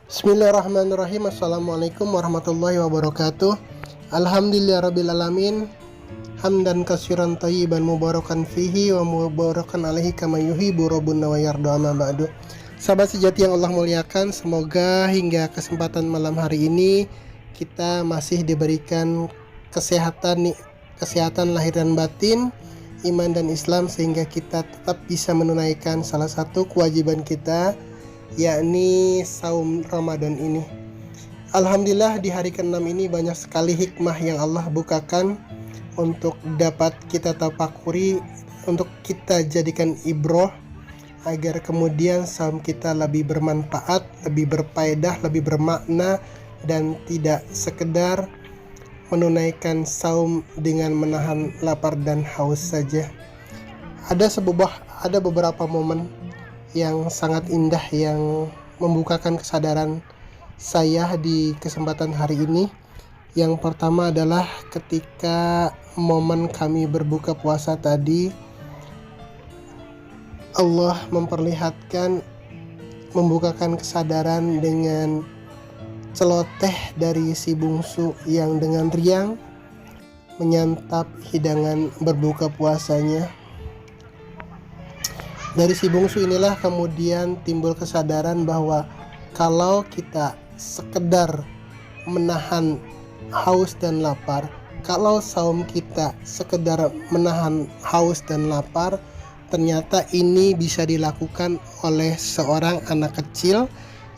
Bismillahirrahmanirrahim. Assalamualaikum warahmatullahi wabarakatuh. Alhamdulillahirrabbilalamin. Hamdan kasiran tayyiban mubarakan fihi wa mubarakan alaihi kama yuhibbu rabbuna wa yarda, amma ba'du. Sahabat sejati yang Allah muliakan, semoga hingga kesempatan malam hari ini kita masih diberikan kesehatan lahir dan batin, iman dan Islam, sehingga kita tetap bisa menunaikan salah satu kewajiban kita, yakni saum Ramadan ini. Alhamdulillah, di hari ke-6 ini banyak sekali hikmah yang Allah bukakan untuk dapat kita tafakuri, untuk kita jadikan ibroh, agar kemudian saum kita lebih bermanfaat, lebih berfaedah, lebih bermakna, dan tidak sekedar menunaikan saum dengan menahan lapar dan haus saja. Ada beberapa momen yang sangat indah yang membukakan kesadaran saya di kesempatan hari ini. Yang pertama adalah ketika momen kami berbuka puasa tadi, Allah membukakan kesadaran dengan celoteh dari si bungsu yang dengan riang menyantap hidangan berbuka puasanya. Dari si bungsu inilah kemudian timbul kesadaran bahwa kalau kita sekedar menahan haus dan lapar, kalau saum kita sekedar menahan haus dan lapar, ternyata ini bisa dilakukan oleh seorang anak kecil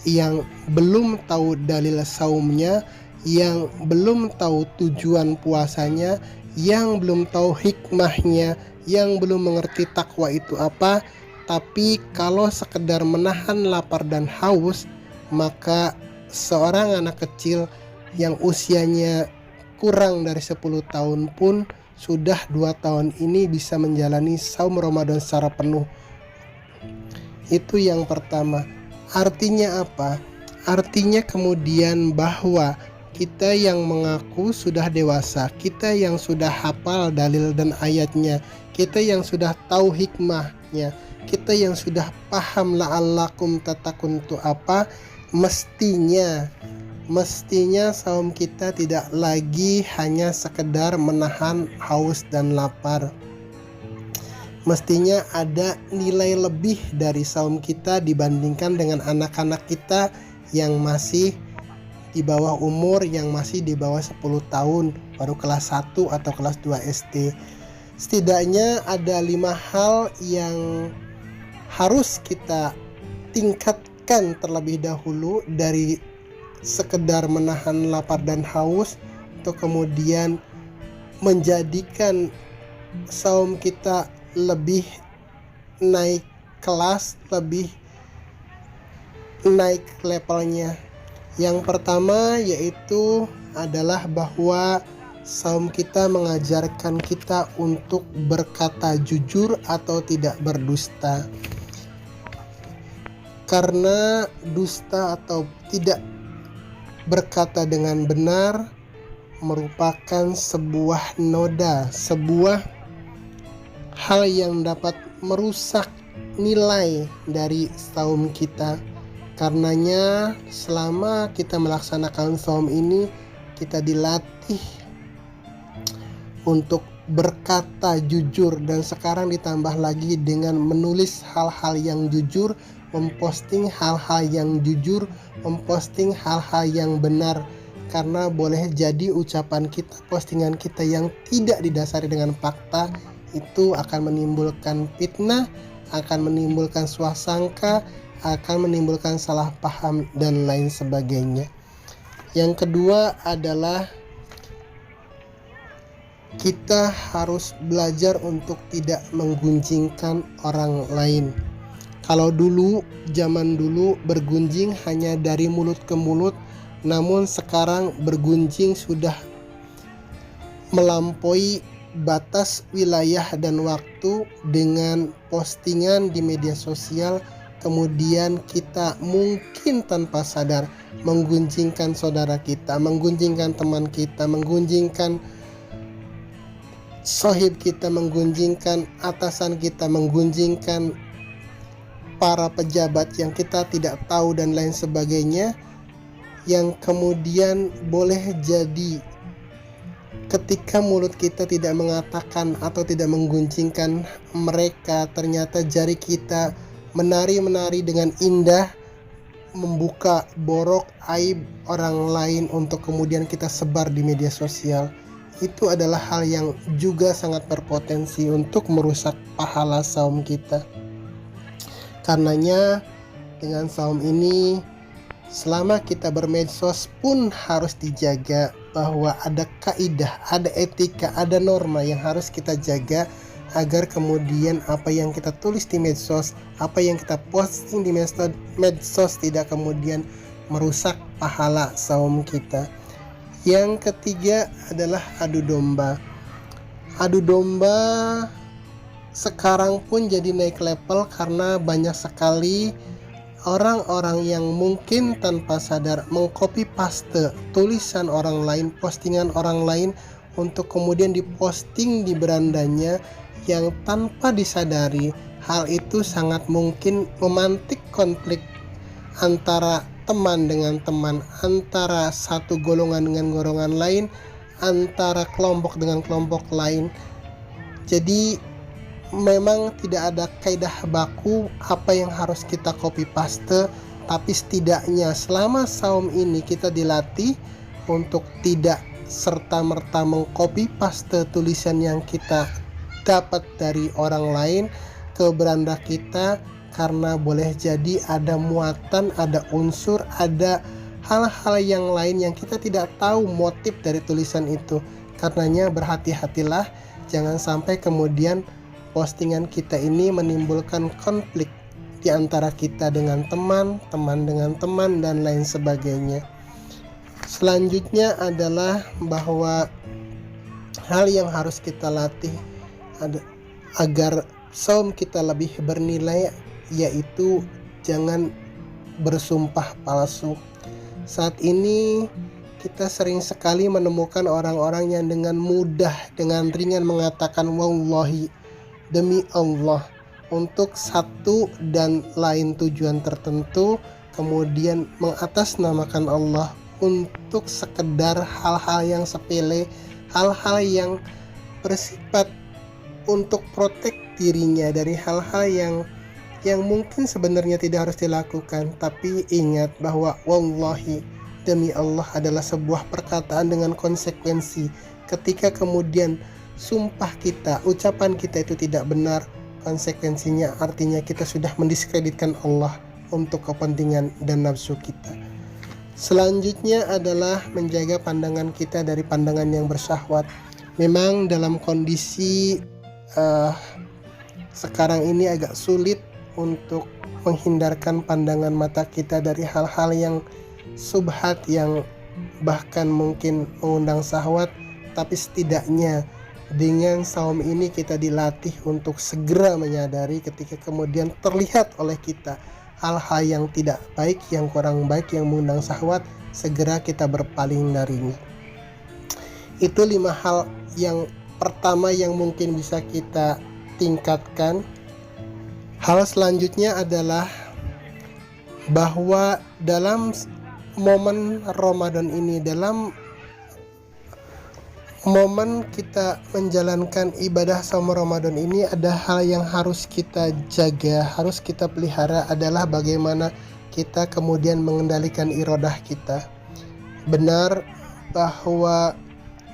yang belum tahu dalil saumnya, yang belum tahu tujuan puasanya, yang belum tahu hikmahnya, yang belum mengerti takwa itu apa. Tapi kalau sekedar menahan lapar dan haus, maka seorang anak kecil yang usianya kurang dari 10 tahun pun sudah 2 tahun ini bisa menjalani saum Ramadan secara penuh. Itu yang pertama. Artinya apa? Artinya kemudian bahwa kita yang mengaku sudah dewasa, kita yang sudah hafal dalil dan ayatnya, kita yang sudah tahu hikmahnya, kita yang sudah paham la'allakum tattaqun itu apa, mestinya saum kita tidak lagi hanya sekedar menahan haus dan lapar. Mestinya ada nilai lebih dari saum kita dibandingkan dengan anak-anak kita yang masih di bawah umur, yang masih di bawah 10 tahun, baru kelas 1 atau kelas 2 SD. Setidaknya ada 5 hal yang harus kita tingkatkan terlebih dahulu dari sekedar menahan lapar dan haus, untuk kemudian menjadikan saum kita lebih naik kelas, lebih naik levelnya. Yang pertama yaitu adalah bahwa saum kita mengajarkan kita untuk berkata jujur atau tidak berdusta. Karena dusta atau tidak berkata dengan benar merupakan sebuah noda, sebuah hal yang dapat merusak nilai dari saum kita. Karenanya selama kita melaksanakan saum ini, kita dilatih untuk berkata jujur, dan sekarang ditambah lagi dengan menulis hal-hal yang jujur, memposting hal-hal yang jujur, memposting hal-hal yang benar. Karena boleh jadi ucapan kita, postingan kita yang tidak didasari dengan fakta itu akan menimbulkan fitnah, akan menimbulkan swasangka, akan menimbulkan salah paham dan lain sebagainya. Yang kedua adalah kita harus belajar untuk tidak menggunjingkan orang lain. Kalau zaman dulu bergunjing hanya dari mulut ke mulut, namun sekarang bergunjing sudah melampaui batas wilayah dan waktu dengan postingan di media sosial. Kemudian kita mungkin tanpa sadar menggunjingkan saudara kita, menggunjingkan teman kita, menggunjingkan sohib kita, menggunjingkan atasan kita, menggunjingkan para pejabat yang kita tidak tahu dan lain sebagainya. yang kemudian boleh jadi ketika mulut kita tidak mengatakan atau tidak mengguncingkan mereka, ternyata jari kita menari-menari dengan indah, membuka borok aib orang lain untuk kemudian kita sebar di media sosial. Itu adalah hal yang juga sangat berpotensi untuk merusak pahala saum kita. Karenanya dengan saum ini, selama kita bermedsos pun harus dijaga bahwa ada kaidah, ada etika, ada norma yang harus kita jaga agar kemudian apa yang kita tulis di medsos, apa yang kita posting di medsos tidak kemudian merusak pahala saum kita. Yang ketiga adalah adu domba. Adu domba sekarang pun jadi naik level karena banyak sekali orang-orang yang mungkin tanpa sadar mengcopy paste tulisan orang lain, postingan orang lain untuk kemudian diposting di berandanya, yang tanpa disadari hal itu sangat mungkin memantik konflik antara teman dengan teman, antara satu golongan dengan golongan lain, antara kelompok dengan kelompok lain. Jadi memang tidak ada kaidah baku apa yang harus kita copy paste, tapi setidaknya selama saum ini kita dilatih untuk tidak serta-merta mengcopy paste tulisan yang kita dapat dari orang lain ke beranda kita, karena boleh jadi ada muatan, ada unsur, ada hal-hal yang lain yang kita tidak tahu motif dari tulisan itu. Karenanya berhati-hatilah, jangan sampai kemudian postingan kita ini menimbulkan konflik di antara kita dengan teman, teman dengan teman, dan lain sebagainya. Selanjutnya adalah bahwa hal yang harus kita latih agar saum kita lebih bernilai, yaitu jangan bersumpah palsu. Saat ini kita sering sekali menemukan orang-orang yang dengan mudah, dengan ringan mengatakan wallahi, demi Allah, untuk satu dan lain tujuan tertentu, kemudian mengatasnamakan Allah untuk sekedar hal-hal yang sepele, hal-hal yang bersifat untuk protek dirinya dari hal-hal yang mungkin sebenarnya tidak harus dilakukan. Tapi ingat bahwa wallahi, demi Allah adalah sebuah perkataan dengan konsekuensi. Ketika kemudian sumpah kita, ucapan kita itu tidak benar, konsekuensinya artinya kita sudah mendiskreditkan Allah untuk kepentingan dan nafsu kita. Selanjutnya adalah menjaga pandangan kita dari pandangan yang bersyahwat. Memang dalam kondisi sekarang ini agak sulit untuk menghindarkan pandangan mata kita dari hal-hal yang subhat, yang bahkan mungkin mengundang syahwat. Tapi setidaknya dengan saum ini kita dilatih untuk segera menyadari ketika kemudian terlihat oleh kita hal-hal yang tidak baik, yang kurang baik, yang mengundang syahwat, segera kita berpaling darinya. Itu 5 hal yang pertama yang mungkin bisa kita tingkatkan. Hal selanjutnya adalah bahwa dalam momen Ramadan ini, dalam momen kita menjalankan ibadah saum Ramadan ini, ada hal yang harus kita jaga, harus kita pelihara, adalah bagaimana kita kemudian mengendalikan iradah kita. Benar bahwa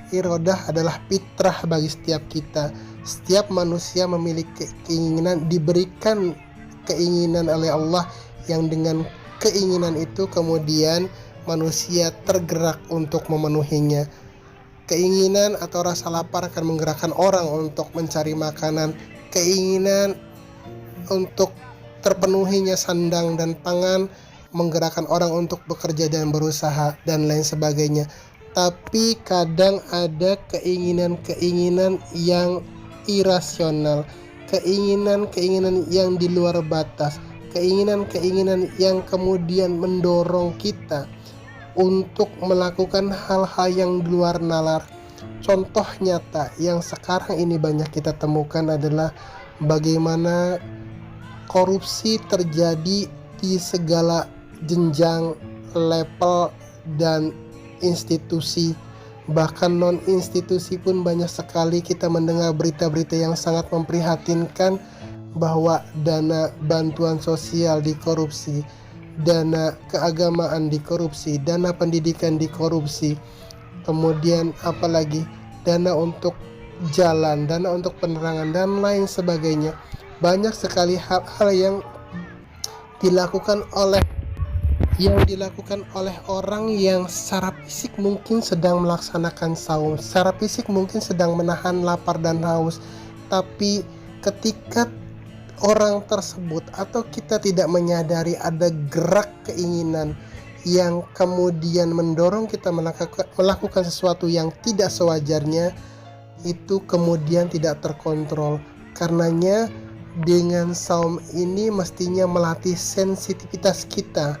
iradah adalah fitrah bagi setiap kita. Setiap manusia memiliki keinginan, diberikan keinginan oleh Allah, yang dengan keinginan itu kemudian manusia tergerak untuk memenuhinya. Keinginan atau rasa lapar akan menggerakkan orang untuk mencari makanan. Keinginan untuk terpenuhinya sandang dan pangan menggerakkan orang untuk bekerja dan berusaha dan lain sebagainya. Tapi kadang ada keinginan-keinginan yang irasional, keinginan-keinginan yang di luar batas, keinginan-keinginan yang kemudian mendorong kita untuk melakukan hal-hal yang di luar nalar. Contoh nyata yang sekarang ini banyak kita temukan adalah bagaimana korupsi terjadi di segala jenjang level dan institusi, bahkan non institusi pun banyak sekali kita mendengar berita-berita yang sangat memprihatinkan bahwa dana bantuan sosial dikorupsi, dana keagamaan dikorupsi, dana pendidikan dikorupsi, kemudian apalagi dana untuk jalan, dana untuk penerangan dan lain sebagainya. Banyak sekali hal-hal yang dilakukan oleh orang yang secara fisik mungkin sedang melaksanakan saum, secara fisik mungkin sedang menahan lapar dan haus, tapi ketika orang tersebut atau kita tidak menyadari ada gerak keinginan yang kemudian mendorong kita melakukan sesuatu yang tidak sewajarnya, itu kemudian tidak terkontrol. Karenanya dengan saum ini mestinya melatih sensitivitas kita,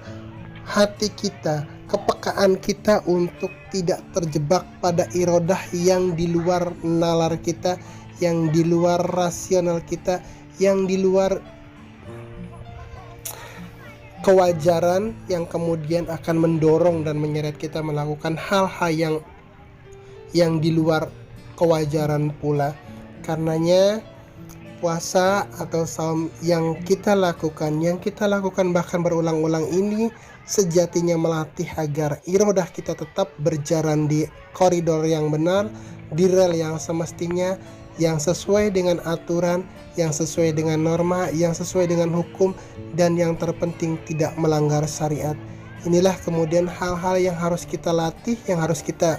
hati kita, kepekaan kita untuk tidak terjebak pada irodah yang di luar nalar kita, yang di luar rasional kita, yang di luar kewajaran, yang kemudian akan mendorong dan menyeret kita melakukan hal-hal yang di luar kewajaran pula. Karenanya puasa atau saum yang kita lakukan bahkan berulang-ulang ini sejatinya melatih agar irodah kita tetap berjalan di koridor yang benar, di rel yang semestinya, yang sesuai dengan aturan, yang sesuai dengan norma, yang sesuai dengan hukum, dan yang terpenting tidak melanggar syariat. Inilah kemudian hal-hal yang harus kita latih, yang harus kita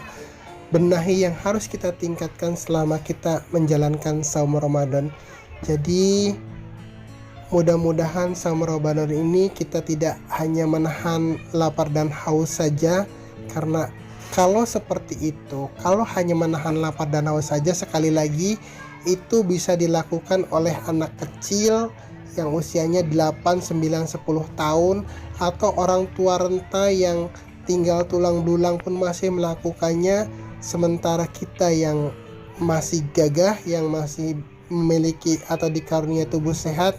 benahi, yang harus kita tingkatkan selama kita menjalankan saum Ramadan. Jadi mudah-mudahan saum Ramadan ini kita tidak hanya menahan lapar dan haus saja, karena kalau seperti itu, kalau hanya menahan lapar dan haus saja, sekali lagi itu bisa dilakukan oleh anak kecil yang usianya 8, 9, 10 tahun, atau orang tua renta yang tinggal tulang belulang pun masih melakukannya, sementara kita yang masih gagah, yang masih memiliki atau dikarunia tubuh sehat,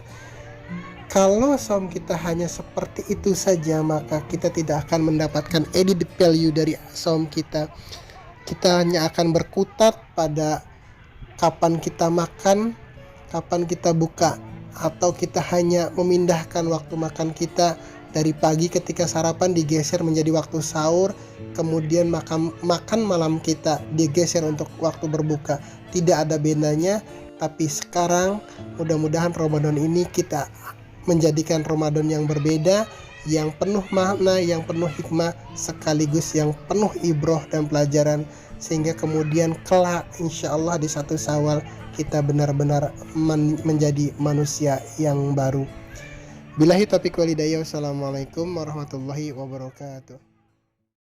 kalau saum kita hanya seperti itu saja, maka kita tidak akan mendapatkan added value dari saum kita. Kita hanya akan berkutat pada kapan kita makan, kapan kita buka, atau kita hanya memindahkan waktu makan kita dari pagi ketika sarapan digeser menjadi waktu sahur, kemudian makan malam kita digeser untuk waktu berbuka. Tidak ada bedanya. Tapi sekarang mudah-mudahan Ramadan ini kita menjadikan Ramadan yang berbeda, yang penuh makna, yang penuh hikmah, sekaligus yang penuh ibroh dan pelajaran, sehingga kemudian kelak insya Allah di 1 Syawal kita benar-benar menjadi manusia yang baru. Billahi taufiq wal hidayah. Wassalamualaikum warahmatullahi wabarakatuh.